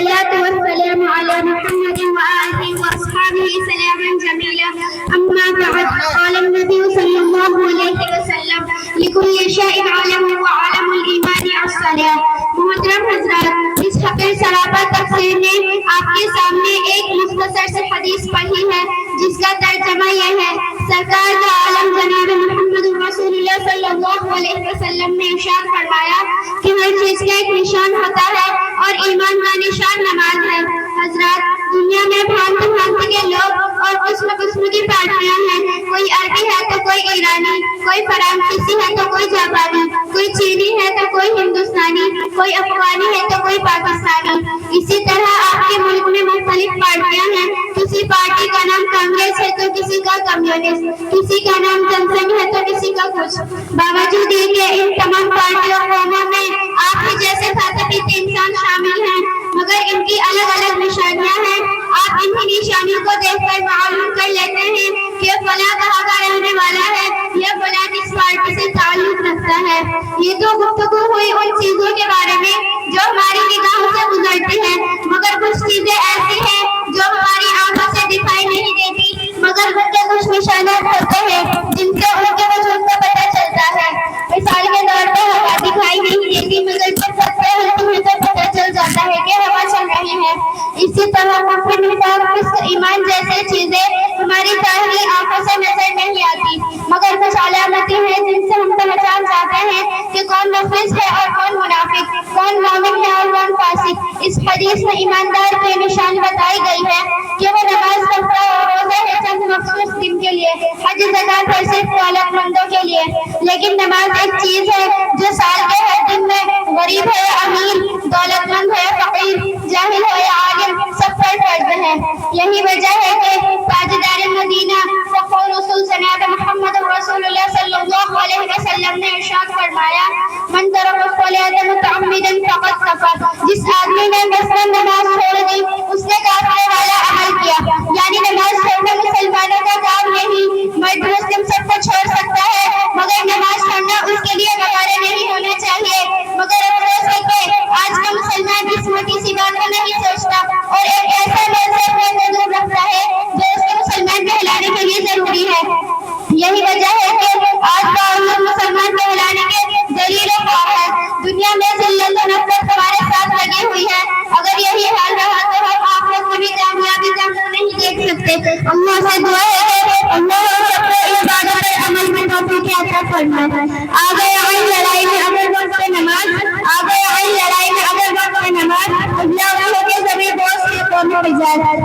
والصلاة والسلام على محمد وآله وأصحابه سلاما جميلا. أما بعد، قال النبي صلى الله عليه وسلم: لكل شيء عالم وعالم الإيمان الصلاة. محترم حضرات، اس حقیر سراپا تفسیر نے آپ کے سامنے ایک مختصر سے حدیث پڑھی ہے جس کا ترجمہ یہ ہے: سرکار کا عالم جناب محمد رسول اللہ صلی اللہ علیہ وسلم نے ارشاد فرمایا کہ ہر چیز کا ایک نشان ہوتا ہے اور ایمان کا نشان نماز ہے. حضرات، دنیا میں بھانتی بھانتی کے لوگ اور قسم قسم کی پارٹیاں ہیں. کوئی عربی ہے تو کوئی ایرانی، کوئی فرانسیسی ہے تو کوئی جاپانی، کوئی چینی ہے تو کوئی ہندوستانی، کوئی افغانی ہے تو کوئی پاکستانی. اسی طرح آپ کے ملک میں مختلف پارٹیاں ہیں. کسی پارٹی کا نام کانگریس ہے تو کسی کا کمیونسٹ، کسی کا نام جن سنگھ ہے تو کسی کا کچھ. باوجود یہ کہ ان تمام پارٹیوں قوموں میں آپ کے جیسے خاطر انسان شامل ہیں، مگر ان کی الگ الگ نشانیاں ہیں. آپ انہی نشانیوں کو دیکھ کر معلوم کر لیتے ہیں کہ فلاں کہاں کا رہنے والا ہے یا فلاں کس پارٹی سے تعلق رکھتا ہے. یہ تو گفتگو ہوئی ان چیزوں کے بارے میں جو ہماری نگاہوں سے گزرتی ہیں، مگر کچھ چیزیں ایسی ہیں جو ہماری آنکھوں سے دکھائی نہیں دیتی، مگر ان کے کچھ نشانات ہوتے ہیں جن سے ان کے وجود کا پتہ چلتا ہے. مثال کے طور پر ہوا دکھائی نہیں دیتی، مگر جب پتے ہلتے ہیں تو پتہ چل جاتا ہے کہ ہوا چل رہی ہے. اسی طرح کفر، نفاق، فسق، ایمان جیسے چیزیں ہماری ظاہری آنکھوں سے نظر نہیں آتی، مگر کچھ علامتیں ہیں جن سے ہم پہچان جاتے ہیں کہ کون مخلص ہے اور کون منافق، کون مومن ہے اور کون فاسق. اس حدیث میں ایماندار کے نشان بتائی گئی ہے کہ وہ نماز پڑھتا اور روزہ ہے چند مخصوص دن کے لیے، حج زکات ہے صرف دولت مندوں کے لیے. لیکن نماز ایک چیز ہے جو سال کے ہر دن میں غریب ہے یا امیر، دولت مند ہے یا فقیر، جاہل ہو یا عالم، سب پر فرض ہے. یہی وجہ ہے کہ تاجدار مدینہ فخر رسول جناب محمد رسول اللہ صلی اللہ علیہ وسلم نے ارشاد فرمایا: من ترک الصلاۃ متعمدا فقد کفر. جس آدمی نے مثلاً نماز چھوڑ دی، اس نے کافر والا عمل کیا. یعنی نماز چھوڑنا مسلمانوں کا کام نہیں، مرد مسلم سب کو چھوڑ سکتا ہے، مگر نماز چھوڑنا اس کے لیے گوارا نہیں ہونا چاہیے. مگر افسوس ہے کہ آج کا مسلمان اس موٹی سی بات کو نہیں سوچتا اور ایک ایسا مذہب میں وجود رکھتا ہے جو اس کو مسلمان کہلانے کے لیے ضروری ہے. یہی وجہ ہے کہ آج کا امت مسلمان کہلانے کے ذلیل و خوار ہے. دنیا میں ذلت و نفرت ہمارے ساتھ لگی ہوئی ہے. اگر یہی حال رہا تو ہم آخرت میں بھی کامیابی کا منہ نہیں دیکھ سکتے. اللہ سے دعا ہے کہ اللہ ہم سب کو عبادت اور عمل میں توفیق عطا فرمائے. آ گیا عین لڑائی میں اگر وقت پہ نماز، آ گیا عین لڑائی میں اگر وقت پہ نماز، اللہ کے زمین بہت سی قوموں پہ جائے.